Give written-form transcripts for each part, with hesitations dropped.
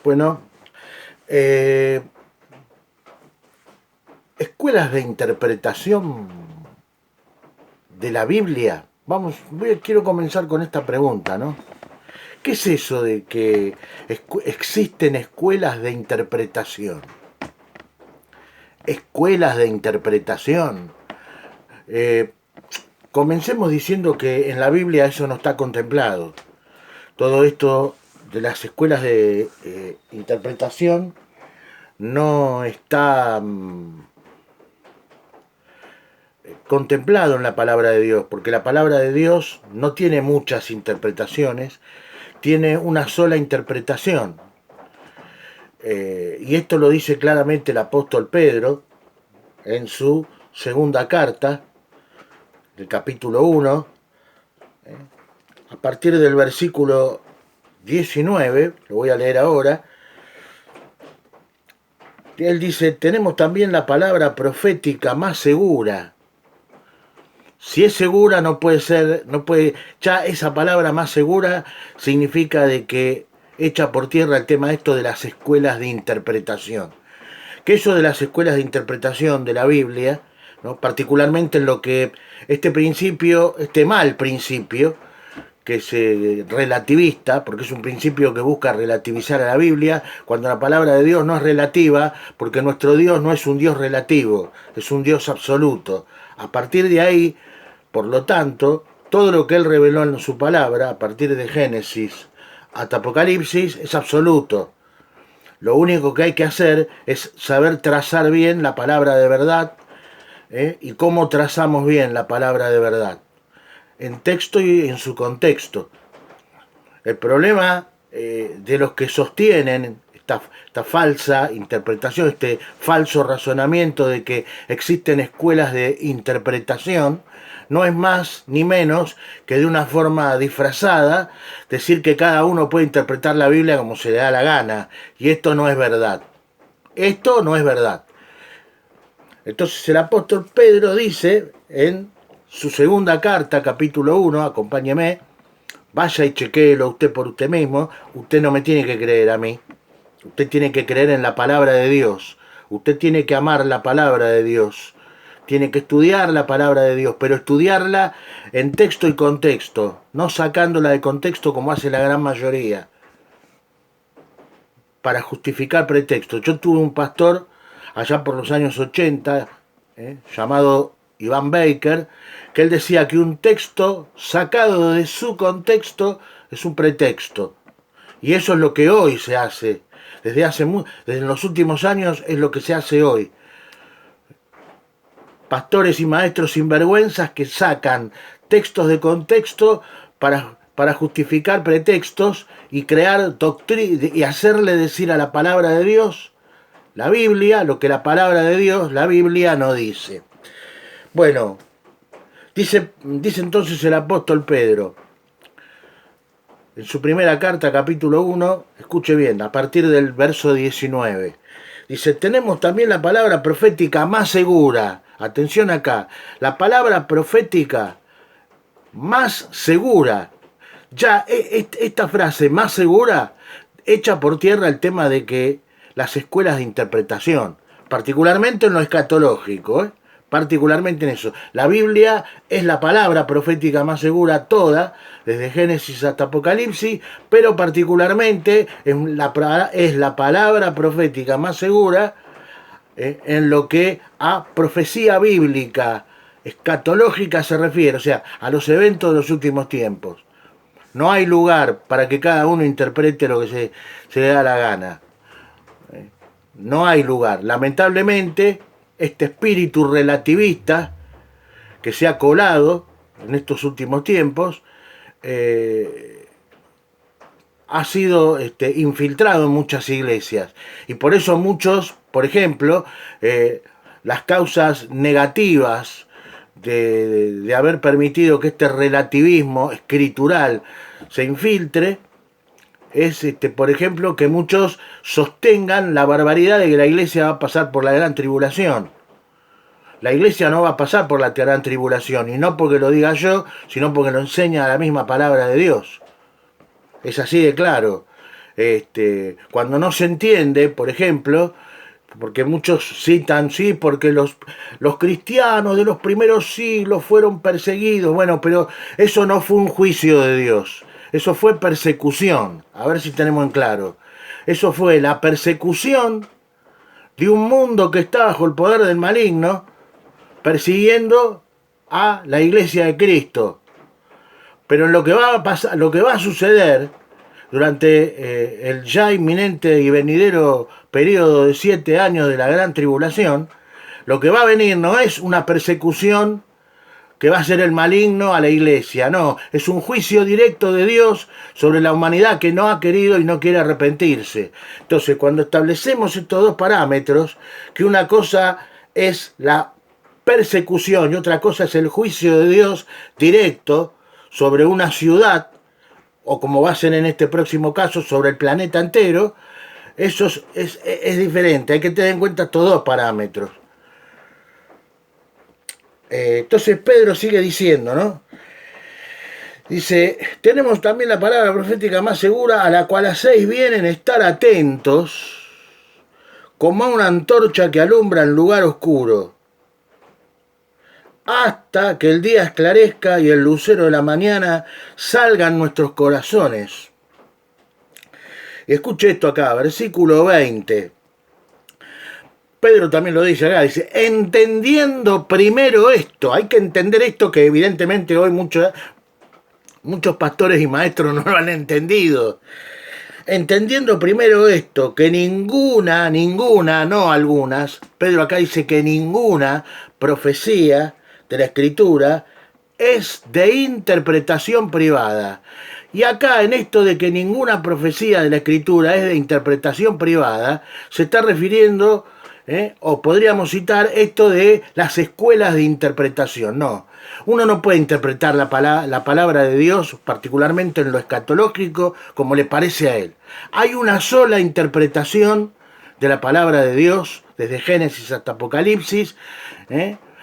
Bueno, eh, escuelas de interpretación de la Biblia. Quiero comenzar con esta pregunta, ¿no? ¿Qué es eso de que existen escuelas de interpretación? Escuelas de interpretación. Eh, Comencemos diciendo que en la Biblia eso no está contemplado. Todo esto de las escuelas de interpretación no está contemplado en la palabra de Dios, porque la palabra de Dios no tiene muchas interpretaciones, tiene una sola interpretación. Y esto lo dice claramente el apóstol Pedro en su segunda carta, del capítulo 1, a partir del versículo 19, lo voy a leer ahora. Él dice: tenemos también la palabra profética más segura. Si es segura, ya esa palabra más segura significa de que echa por tierra el tema esto de las escuelas de interpretación. Que eso de las escuelas de interpretación de la Biblia, ¿no? Particularmente en lo que este mal principio, que es relativista, porque es un principio que busca relativizar a la Biblia, cuando la palabra de Dios no es relativa, porque nuestro Dios no es un Dios relativo, es un Dios absoluto. A partir de ahí, por lo tanto, todo lo que Él reveló en su palabra, a partir de Génesis hasta Apocalipsis, es absoluto. Lo único que hay que hacer es saber trazar bien la palabra de verdad, y cómo trazamos bien la palabra de verdad, en texto y en su contexto. El problema de los que sostienen esta falsa interpretación, este falso razonamiento de que existen escuelas de interpretación, no es más ni menos que de una forma disfrazada decir que cada uno puede interpretar la Biblia como se le da la gana. Y esto no es verdad. Esto no es verdad. Entonces el apóstol Pedro dice en su segunda carta, capítulo 1, acompáñeme, vaya y chequéelo usted por usted mismo, usted no me tiene que creer a mí, usted tiene que creer en la palabra de Dios, usted tiene que amar la palabra de Dios, tiene que estudiar la palabra de Dios, pero estudiarla en texto y contexto, no sacándola de contexto como hace la gran mayoría, para justificar pretextos. Yo tuve un pastor allá por los años 80, llamado Iván Baker, que él decía que un texto sacado de su contexto es un pretexto. Y eso es lo que hoy se hace. Desde los últimos años es lo que se hace hoy. Pastores y maestros sinvergüenzas que sacan textos de contexto para justificar pretextos y crear doctrina y hacerle decir a la palabra de Dios, la Biblia, lo que la palabra de Dios, la Biblia no dice. Bueno, dice entonces el apóstol Pedro, en su primera carta, capítulo 1, escuche bien, a partir del verso 19, dice: tenemos también la palabra profética más segura. Atención acá, la palabra profética más segura. Ya esta frase, más segura, echa por tierra el tema de que las escuelas de interpretación, particularmente en lo escatológico, particularmente en eso. La Biblia es la palabra profética más segura toda, desde Génesis hasta Apocalipsis, pero particularmente es la palabra profética más segura en lo que a profecía bíblica escatológica se refiere, o sea, a los eventos de los últimos tiempos. No hay lugar para que cada uno interprete lo que se le da la gana. No hay lugar. Lamentablemente, este espíritu relativista que se ha colado en estos últimos tiempos ha sido infiltrado en muchas iglesias. Y por eso muchos, por ejemplo, las causas negativas de haber permitido que este relativismo escritural se infiltre es, por ejemplo, que muchos sostengan la barbaridad de que la iglesia va a pasar por la gran tribulación. La iglesia no va a pasar por la gran tribulación, y no porque lo diga yo, sino porque lo enseña la misma palabra de Dios. Es así de claro. Cuando no se entiende, por ejemplo, porque muchos citan, sí, porque los cristianos de los primeros siglos fueron perseguidos. Bueno, pero eso no fue un juicio de Dios, eso fue persecución. A ver si tenemos en claro. Eso fue la persecución de un mundo que está bajo el poder del maligno, persiguiendo a la iglesia de Cristo. Pero lo que va a pasar, lo que va a suceder durante el ya inminente y venidero periodo de 7 años de la gran tribulación, lo que va a venir no es una persecución que va a ser el maligno a la iglesia, no, es un juicio directo de Dios sobre la humanidad que no ha querido y no quiere arrepentirse. Entonces, cuando establecemos estos dos parámetros, que una cosa es la persecución y otra cosa es el juicio de Dios directo sobre una ciudad, o como va a ser en este próximo caso, sobre el planeta entero, eso es diferente, hay que tener en cuenta estos dos parámetros. Entonces Pedro sigue diciendo, ¿no? Dice, tenemos también la palabra profética más segura, a la cual hacéis bien en estar atentos, como a una antorcha que alumbra en lugar oscuro, hasta que el día esclarezca y el lucero de la mañana salga en nuestros corazones. Y escuche esto acá, versículo 20. Pedro también lo dice acá, dice, entendiendo primero esto, hay que entender esto que evidentemente hoy muchos pastores y maestros no lo han entendido. Entendiendo primero esto, que ninguna, no algunas, Pedro acá dice que ninguna profecía de la Escritura es de interpretación privada. Y acá en esto de que ninguna profecía de la Escritura es de interpretación privada, se está refiriendo, o podríamos citar esto de las escuelas de interpretación. No, uno no puede interpretar la palabra de Dios, particularmente en lo escatológico, como le parece a él. Hay una sola interpretación de la palabra de Dios, desde Génesis hasta Apocalipsis.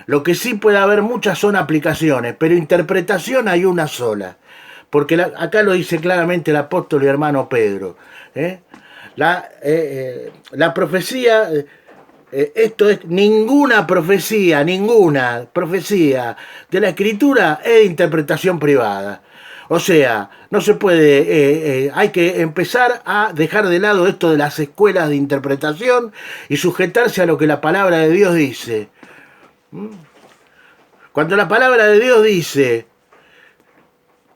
Lo que sí puede haber muchas son aplicaciones, pero interpretación hay una sola. Porque acá lo dice claramente el apóstol y hermano Pedro. La profecía, esto es ninguna profecía de la Escritura es de interpretación privada. O sea, no se puede, hay que empezar a dejar de lado esto de las escuelas de interpretación y sujetarse a lo que la palabra de Dios dice. Cuando la palabra de Dios dice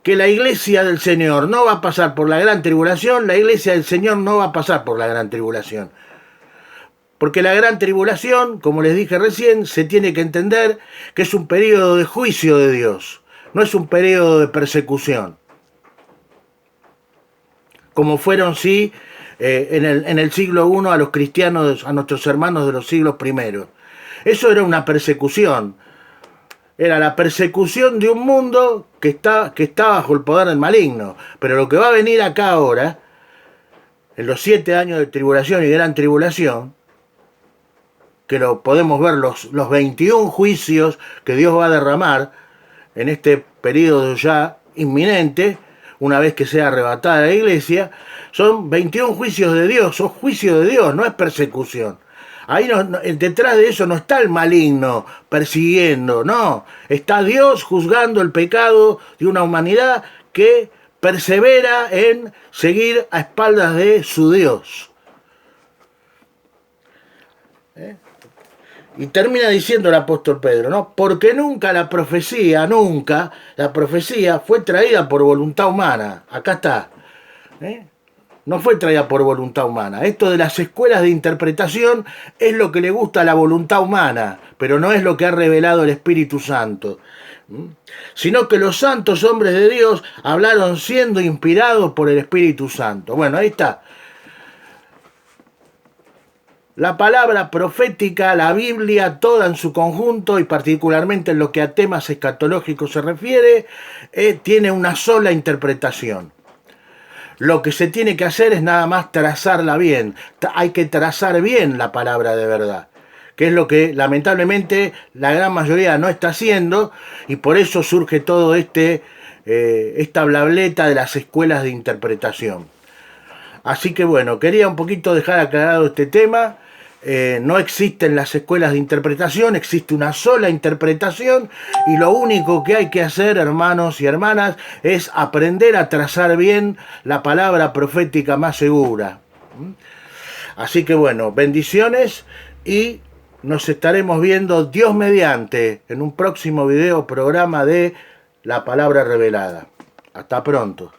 que la iglesia del Señor no va a pasar por la gran tribulación, la iglesia del Señor no va a pasar por la gran tribulación. Porque la gran tribulación, como les dije recién, se tiene que entender que es un periodo de juicio de Dios, no es un periodo de persecución. Como fueron, sí, en el siglo I a los cristianos, a nuestros hermanos de los siglos primeros. Eso era una persecución. Era la persecución de un mundo que está bajo el poder del maligno. Pero lo que va a venir acá ahora, en los 7 años de tribulación y gran tribulación, que lo podemos ver los 21 juicios que Dios va a derramar en este periodo ya inminente, una vez que sea arrebatada la iglesia, son 21 juicios de Dios, son juicios de Dios, no es persecución. Ahí detrás de eso no está el maligno persiguiendo, no. Está Dios juzgando el pecado de una humanidad que persevera en seguir a espaldas de su Dios. Y termina diciendo el apóstol Pedro, ¿no? Porque nunca la profecía fue traída por voluntad humana. Acá está. No fue traída por voluntad humana. Esto de las escuelas de interpretación es lo que le gusta a la voluntad humana, pero no es lo que ha revelado el Espíritu Santo. Sino que los santos hombres de Dios hablaron siendo inspirados por el Espíritu Santo. Bueno, ahí está. La palabra profética, la Biblia, toda en su conjunto y particularmente en lo que a temas escatológicos se refiere, tiene una sola interpretación. Lo que se tiene que hacer es nada más trazarla bien. Hay que trazar bien la palabra de verdad, que es lo que lamentablemente la gran mayoría no está haciendo, y por eso surge todo esta blableta de las escuelas de interpretación. Así que bueno, quería un poquito dejar aclarado este tema. No existen las escuelas de interpretación, existe una sola interpretación y lo único que hay que hacer, hermanos y hermanas, es aprender a trazar bien la palabra profética más segura. Así que bueno, bendiciones y nos estaremos viendo Dios mediante en un próximo video programa de La Palabra Revelada. Hasta pronto.